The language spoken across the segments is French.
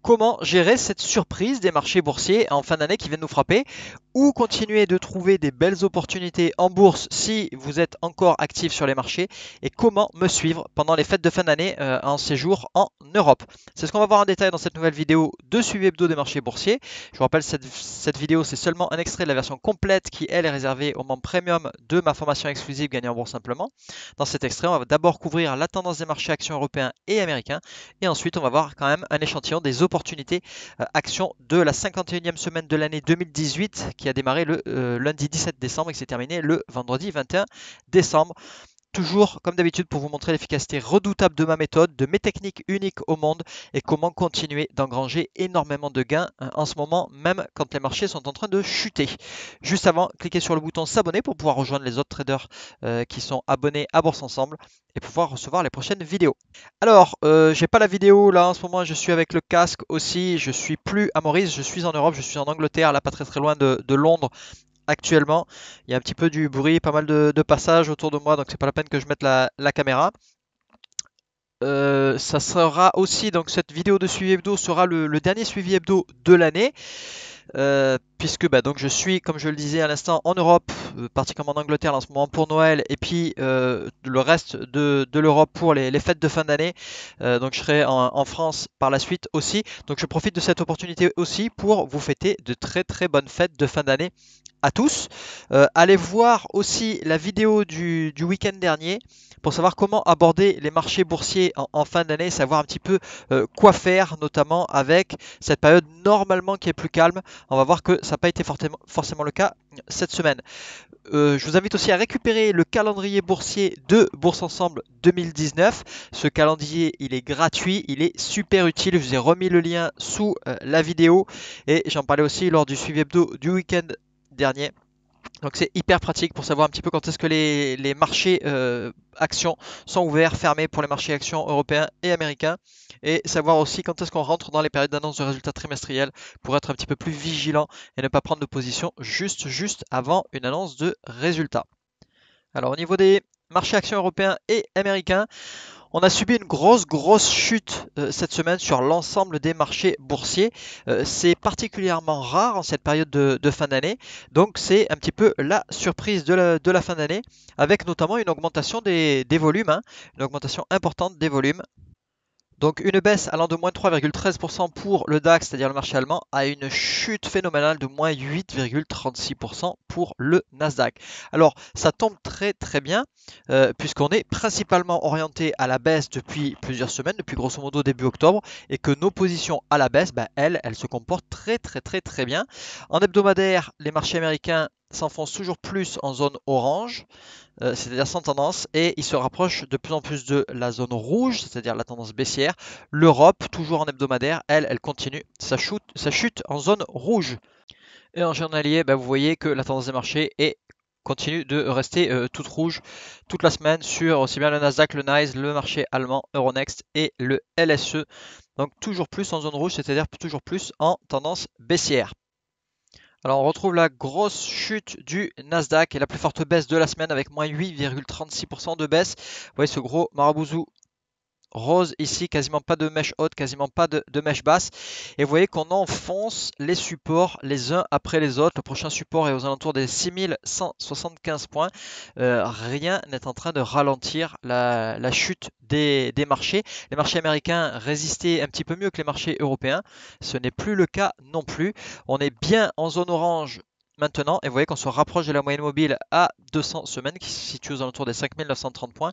Comment gérer cette surprise des marchés boursiers en fin d'année qui viennent nous frapper? Ou continuer de trouver des belles opportunités en bourse si vous êtes encore actif sur les marchés? Et comment me suivre pendant les fêtes de fin d'année en séjour en Europe? C'est ce qu'on va voir en détail dans cette nouvelle vidéo de suivi hebdo des marchés boursiers. Je vous rappelle, cette vidéo, c'est seulement un extrait de la version complète qui, elle, est réservée aux membres premium de ma formation exclusive Gagner en bourse simplement. Dans cet extrait, on va d'abord couvrir la tendance des marchés actions européens et américains. Et ensuite, on va voir quand même un échantillon des opportunités actions de la 51e semaine de l'année 2018 qui a démarré le lundi 17 décembre et qui s'est terminé le vendredi 21 décembre. Toujours, comme d'habitude, pour vous montrer l'efficacité redoutable de ma méthode, de mes techniques uniques au monde et comment continuer d'engranger énormément de gains en ce moment, même quand les marchés sont en train de chuter. Juste avant, cliquez sur le bouton s'abonner pour pouvoir rejoindre les autres traders qui sont abonnés à Bourse Ensemble et pouvoir recevoir les prochaines vidéos. Alors, j'ai pas la vidéo là en ce moment, je suis avec le casque aussi, je suis plus à Maurice, je suis en Europe, je suis en Angleterre, là pas très loin de Londres actuellement. Il y a un petit peu du bruit, pas mal de passages autour de moi, donc c'est pas la peine que je mette la caméra. Ça sera aussi, donc cette vidéo de suivi hebdo sera le dernier suivi hebdo de l'année. Puisque donc je suis, comme je le disais à l'instant, en Europe, particulièrement en Angleterre en ce moment pour Noël, et puis le reste de l'Europe pour les fêtes de fin d'année. Donc je serai en France par la suite aussi. Donc je profite de cette opportunité aussi pour vous fêter de très bonnes fêtes de fin d'année à tous. Allez voir aussi la vidéo du week-end dernier pour savoir comment aborder les marchés boursiers en fin d'année, savoir un petit peu quoi faire, notamment avec cette période normalement qui est plus calme. On va voir que ça n'a pas été forcément le cas cette semaine. Je vous invite aussi à récupérer le calendrier boursier de Bourse Ensemble 2019. Ce calendrier, il est gratuit, il est super utile. Je vous ai remis le lien sous la vidéo et j'en parlais aussi lors du suivi hebdo du week-end dernier. Donc c'est hyper pratique pour savoir un petit peu quand est-ce que les marchés actions sont ouverts, fermés pour les marchés actions européens et américains. Et savoir aussi quand est-ce qu'on rentre dans les périodes d'annonce de résultats trimestriels pour être un petit peu plus vigilant et ne pas prendre de position juste avant une annonce de résultats. Alors au niveau des marchés actions européens et américains, on a subi une grosse chute cette semaine sur l'ensemble des marchés boursiers. C'est particulièrement rare en cette période de fin d'année. Donc c'est un petit peu la surprise de la fin d'année, avec notamment une augmentation des volumes, hein, une augmentation importante des volumes. Donc une baisse allant de moins 3,13% pour le DAX, c'est-à-dire le marché allemand, à une chute phénoménale de moins 8,36% pour le Nasdaq. Alors ça tombe très bien, puisqu'on est principalement orienté à la baisse depuis plusieurs semaines, depuis grosso modo début octobre, et que nos positions à la baisse, elles se comportent très bien. En hebdomadaire, les marchés américains s'enfoncent toujours plus en zone orange, c'est-à-dire sans tendance, et il se rapproche de plus en plus de la zone rouge, c'est-à-dire la tendance baissière. L'Europe, toujours en hebdomadaire, elle continue sa chute en zone rouge. Et en journalier, vous voyez que la tendance des marchés continue de rester toute rouge toute la semaine sur aussi bien le Nasdaq, le NYSE, le marché allemand, Euronext et le LSE. Donc toujours plus en zone rouge, c'est-à-dire toujours plus en tendance baissière. Alors on retrouve la grosse chute du Nasdaq et la plus forte baisse de la semaine avec moins 8,36% de baisse. Vous voyez ce gros marabouzou rose ici, quasiment pas de mèche haute, quasiment pas de mèche basse. Et vous voyez qu'on enfonce les supports les uns après les autres. Le prochain support est aux alentours des 6175 points. Rien n'est en train de ralentir la chute des marchés. Les marchés américains résistaient un petit peu mieux que les marchés européens. Ce n'est plus le cas non plus. On est bien en zone orange maintenant, et vous voyez qu'on se rapproche de la moyenne mobile à 200 semaines qui se situe aux alentours des 5930 points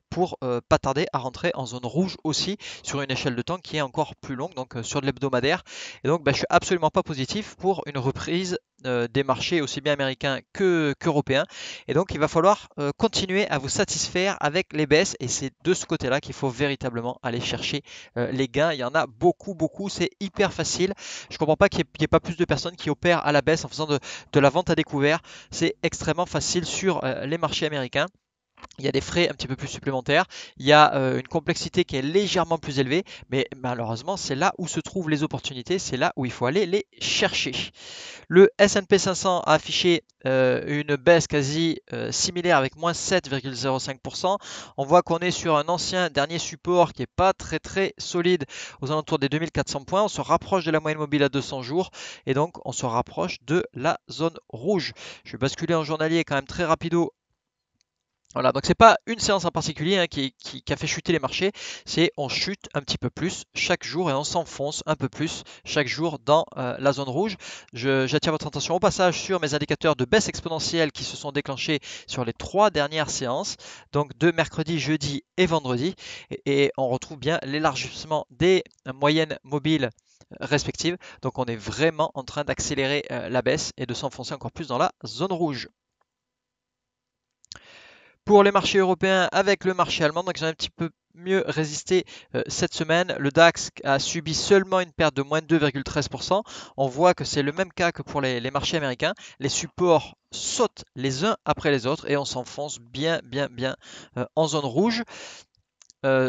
pour pas tarder à rentrer en zone rouge aussi sur une échelle de temps qui est encore plus longue, donc sur de l'hebdomadaire. Et donc je suis absolument pas positif pour une reprise des marchés aussi bien américains qu'européens. Et donc il va falloir continuer à vous satisfaire avec les baisses et c'est de ce côté-là qu'il faut véritablement aller chercher les gains. Il y en a beaucoup, c'est hyper facile. Je comprends pas qu'il n'y ait pas plus de personnes qui opèrent à la baisse en faisant de la vente à découvert. C'est extrêmement facile sur les marchés américains. Il y a des frais un petit peu plus supplémentaires, il y a une complexité qui est légèrement plus élevée, mais malheureusement c'est là où se trouvent les opportunités, c'est là où il faut aller les chercher. Le S&P 500 a affiché une baisse quasi similaire avec moins 7,05%. On voit qu'on est sur un ancien dernier support qui n'est pas très solide aux alentours des 2400 points. On se rapproche de la moyenne mobile à 200 jours et donc on se rapproche de la zone rouge. Je vais basculer en journalier quand même très rapido. Voilà, donc c'est pas une séance en particulier hein, qui a fait chuter les marchés, c'est on chute un petit peu plus chaque jour et on s'enfonce un peu plus chaque jour dans la zone rouge. J'attire votre attention au passage sur mes indicateurs de baisse exponentielle qui se sont déclenchés sur les 3 dernières séances, donc de mercredi, jeudi et vendredi, et on retrouve bien l'élargissement des moyennes mobiles respectives. Donc on est vraiment en train d'accélérer la baisse et de s'enfoncer encore plus dans la zone rouge. Pour les marchés européens avec le marché allemand, donc ils ont un petit peu mieux résisté cette semaine. Le DAX a subi seulement une perte de moins de 2,13%. On voit que c'est le même cas que pour les marchés américains. Les supports sautent les uns après les autres et on s'enfonce bien en zone rouge.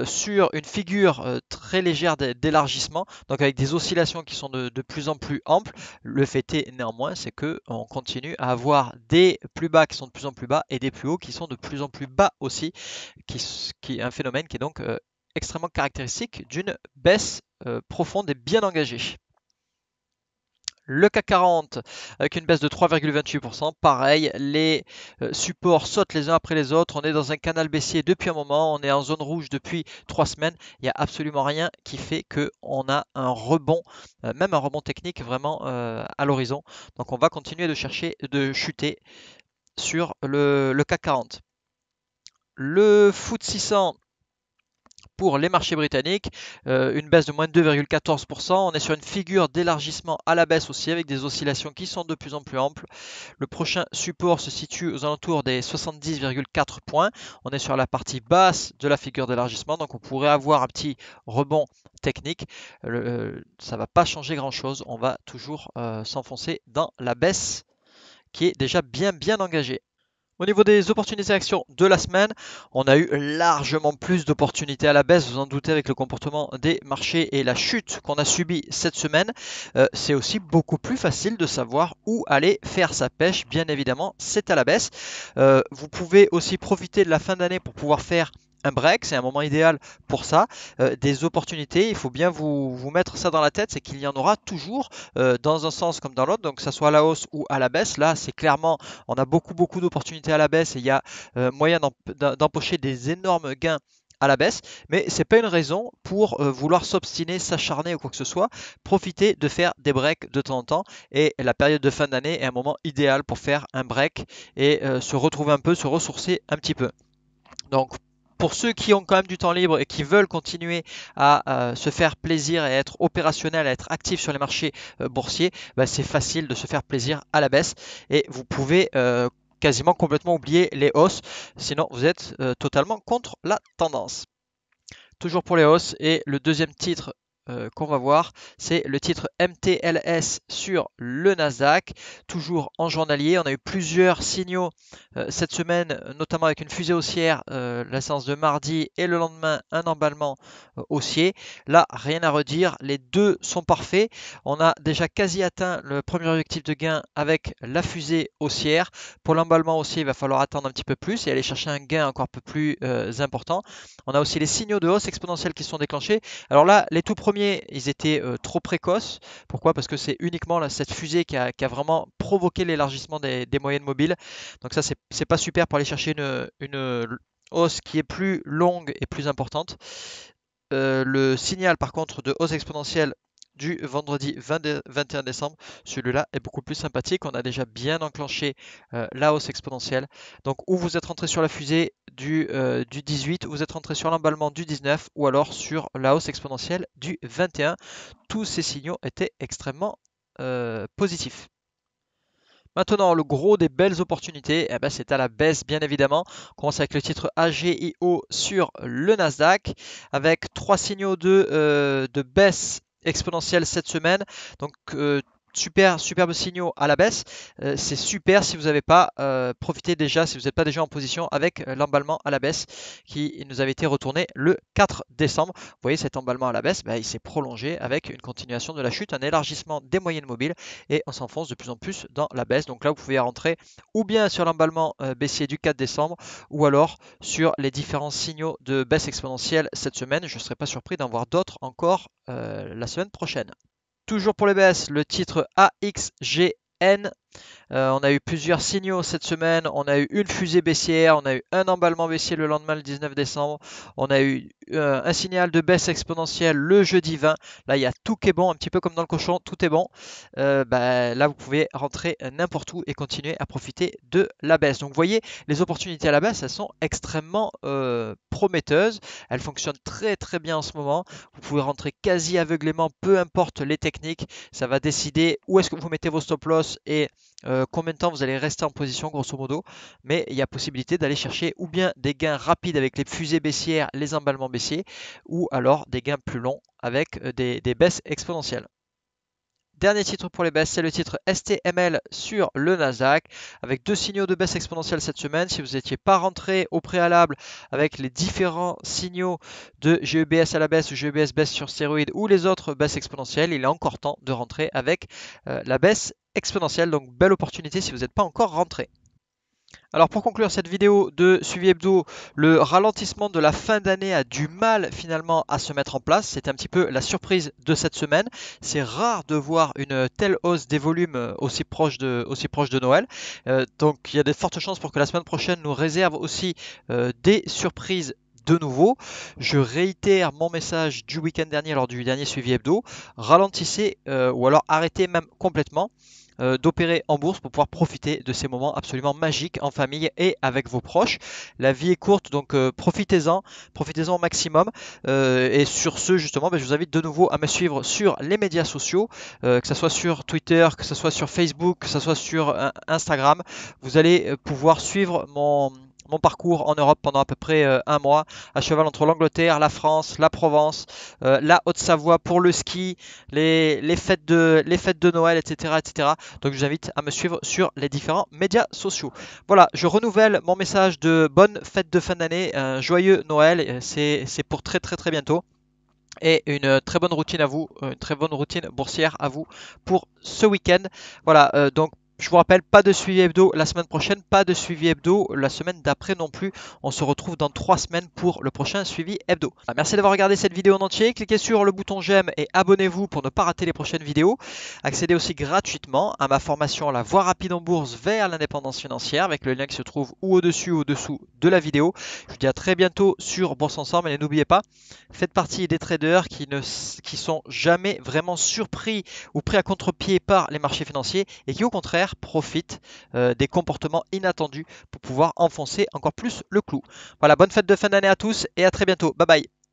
Sur une figure très légère d'élargissement, donc avec des oscillations qui sont de plus en plus amples. Le fait est néanmoins, c'est que on continue à avoir des plus bas qui sont de plus en plus bas et des plus hauts qui sont de plus en plus bas aussi, qui est un phénomène qui est donc extrêmement caractéristique d'une baisse profonde et bien engagée. Le CAC 40 avec une baisse de 3,28%. Pareil, les supports sautent les uns après les autres. On est dans un canal baissier depuis un moment. On est en zone rouge depuis 3 semaines. Il n'y a absolument rien qui fait qu'on a un rebond, même un rebond technique vraiment à l'horizon. Donc on va continuer de chercher de chuter sur le CAC 40. Le FTSE 600 pour les marchés britanniques, une baisse de moins de 2,14%. On est sur une figure d'élargissement à la baisse aussi avec des oscillations qui sont de plus en plus amples. Le prochain support se situe aux alentours des 70,4 points. On est sur la partie basse de la figure d'élargissement, donc on pourrait avoir un petit rebond technique. Ça ne va pas changer grand-chose. On va toujours s'enfoncer dans la baisse qui est déjà bien engagée. Au niveau des opportunités d'actions de la semaine, on a eu largement plus d'opportunités à la baisse, vous en doutez avec le comportement des marchés et la chute qu'on a subie cette semaine. C'est aussi beaucoup plus facile de savoir où aller faire sa pêche, bien évidemment, c'est à la baisse. Vous pouvez aussi profiter de la fin d'année pour pouvoir faire un break, c'est un moment idéal pour ça. Des opportunités, il faut bien vous mettre ça dans la tête, c'est qu'il y en aura toujours dans un sens comme dans l'autre, donc que ça soit à la hausse ou à la baisse. Là, c'est clairement, on a beaucoup d'opportunités à la baisse et il y a moyen d'empocher des énormes gains à la baisse, mais c'est pas une raison pour vouloir s'obstiner, s'acharner ou quoi que ce soit. Profitez de faire des breaks de temps en temps et la période de fin d'année est un moment idéal pour faire un break et se retrouver un peu, se ressourcer un petit peu. Donc pour ceux qui ont quand même du temps libre et qui veulent continuer à se faire plaisir et être opérationnel, à être actifs sur les marchés boursiers, bah, c'est facile de se faire plaisir à la baisse et vous pouvez quasiment complètement oublier les hausses, sinon vous êtes totalement contre la tendance. Toujours pour les hausses et le deuxième titre qu'on va voir, c'est le titre MTLS sur le Nasdaq, toujours en journalier. On a eu plusieurs signaux cette semaine, notamment avec une fusée haussière, la séance de mardi et le lendemain un emballement haussier. Là, rien à redire, les deux sont parfaits. On a déjà quasi atteint le premier objectif de gain avec la fusée haussière. Pour l'emballement haussier, il va falloir attendre un petit peu plus et aller chercher un gain encore un peu plus important. On a aussi les signaux de hausse exponentielle qui sont déclenchés. Alors là, les tout premiers, ils étaient trop précoces. Pourquoi? Parce que c'est uniquement là, cette fusée qui a vraiment provoqué l'élargissement des moyennes mobiles. Donc ça, c'est pas super pour aller chercher une hausse qui est plus longue et plus importante. Le signal par contre de hausse exponentielle du vendredi 21 décembre, celui-là est beaucoup plus sympathique. On a déjà bien enclenché la hausse exponentielle. Donc ou vous êtes rentré sur la fusée du 18, ou vous êtes rentré sur l'emballement du 19, ou alors sur la hausse exponentielle du 21. Tous ces signaux étaient extrêmement positifs. Maintenant, le gros des belles opportunités, eh ben, c'est à la baisse bien évidemment. On commence avec le titre AGIO sur le Nasdaq avec trois signaux de baisse exponentielle cette semaine. Donc superbes signaux à la baisse. C'est super si vous n'avez pas profité déjà, si vous n'êtes pas déjà en position avec l'emballement à la baisse qui nous avait été retourné le 4 décembre. Vous voyez cet emballement à la baisse, il s'est prolongé avec une continuation de la chute, un élargissement des moyennes mobiles et on s'enfonce de plus en plus dans la baisse. Donc là, vous pouvez rentrer ou bien sur l'emballement baissier du 4 décembre ou alors sur les différents signaux de baisse exponentielle cette semaine. Je ne serais pas surpris d'en voir d'autres encore la semaine prochaine. Toujours pour les baisses, le titre AXGN. On a eu plusieurs signaux cette semaine. On a eu une fusée baissière, on a eu un emballement baissier le lendemain, le 19 décembre. On a eu un signal de baisse exponentielle le jeudi 20. Là, il y a tout qui est bon, un petit peu comme dans le cochon, tout est bon. Là, vous pouvez rentrer n'importe où et continuer à profiter de la baisse. Donc, vous voyez, les opportunités à la baisse, elles sont extrêmement prometteuses. Elles fonctionnent très très bien en ce moment. Vous pouvez rentrer quasi aveuglément, peu importe les techniques. Ça va décider où est-ce que vous mettez vos stop loss et combien de temps vous allez rester en position grosso modo, mais il y a possibilité d'aller chercher ou bien des gains rapides avec les fusées baissières, les emballements baissiers, ou alors des gains plus longs avec des baisses exponentielles. Dernier titre pour les baisses, c'est le titre STML sur le Nasdaq avec deux signaux de baisse exponentielle cette semaine. Si vous n'étiez pas rentré au préalable avec les différents signaux de GEBS à la baisse ou GEBS baisse sur stéroïdes ou les autres baisses exponentielles, il est encore temps de rentrer avec la baisse exponentielle. Donc belle opportunité si vous n'êtes pas encore rentré. Alors pour conclure cette vidéo de suivi hebdo, le ralentissement de la fin d'année a du mal finalement à se mettre en place. C'est un petit peu la surprise de cette semaine. C'est rare de voir une telle hausse des volumes aussi proche de Noël. Donc il y a de fortes chances pour que la semaine prochaine nous réserve aussi des surprises de nouveau. Je réitère mon message du week-end dernier lors du dernier suivi hebdo. Ralentissez ou alors arrêtez même complètement d'opérer en bourse pour pouvoir profiter de ces moments absolument magiques en famille et avec vos proches. La vie est courte, donc profitez-en au maximum. Et sur ce, justement, je vous invite de nouveau à me suivre sur les médias sociaux, que ce soit sur Twitter, que ce soit sur Facebook, que ce soit sur Instagram. Vous allez pouvoir suivre mon parcours en Europe pendant à peu près un mois, à cheval entre l'Angleterre, la France, la Provence, la Haute-Savoie pour le ski, les fêtes de Noël, etc., etc. Donc je vous invite à me suivre sur les différents médias sociaux. Voilà, je renouvelle mon message de bonne fête de fin d'année, un joyeux Noël, c'est pour très très très bientôt. Et une très bonne routine à vous, une très bonne routine boursière à vous pour ce week-end. Voilà, donc je vous rappelle, pas de suivi hebdo la semaine prochaine, pas de suivi hebdo la semaine d'après non plus. On se retrouve dans 3 semaines pour le prochain suivi hebdo. Merci d'avoir regardé cette vidéo en entier. Cliquez sur le bouton j'aime et abonnez-vous pour ne pas rater les prochaines vidéos. Accédez aussi gratuitement à ma formation La Voie rapide en bourse vers l'indépendance financière avec le lien qui se trouve ou au-dessus ou au-dessous de la vidéo. Je vous dis à très bientôt sur Bourse Ensemble et n'oubliez pas, faites partie des traders qui sont jamais vraiment surpris ou pris à contre-pied par les marchés financiers et qui au contraire profitent des comportements inattendus pour pouvoir enfoncer encore plus le clou. Voilà, bonne fête de fin d'année à tous et à très bientôt. Bye bye.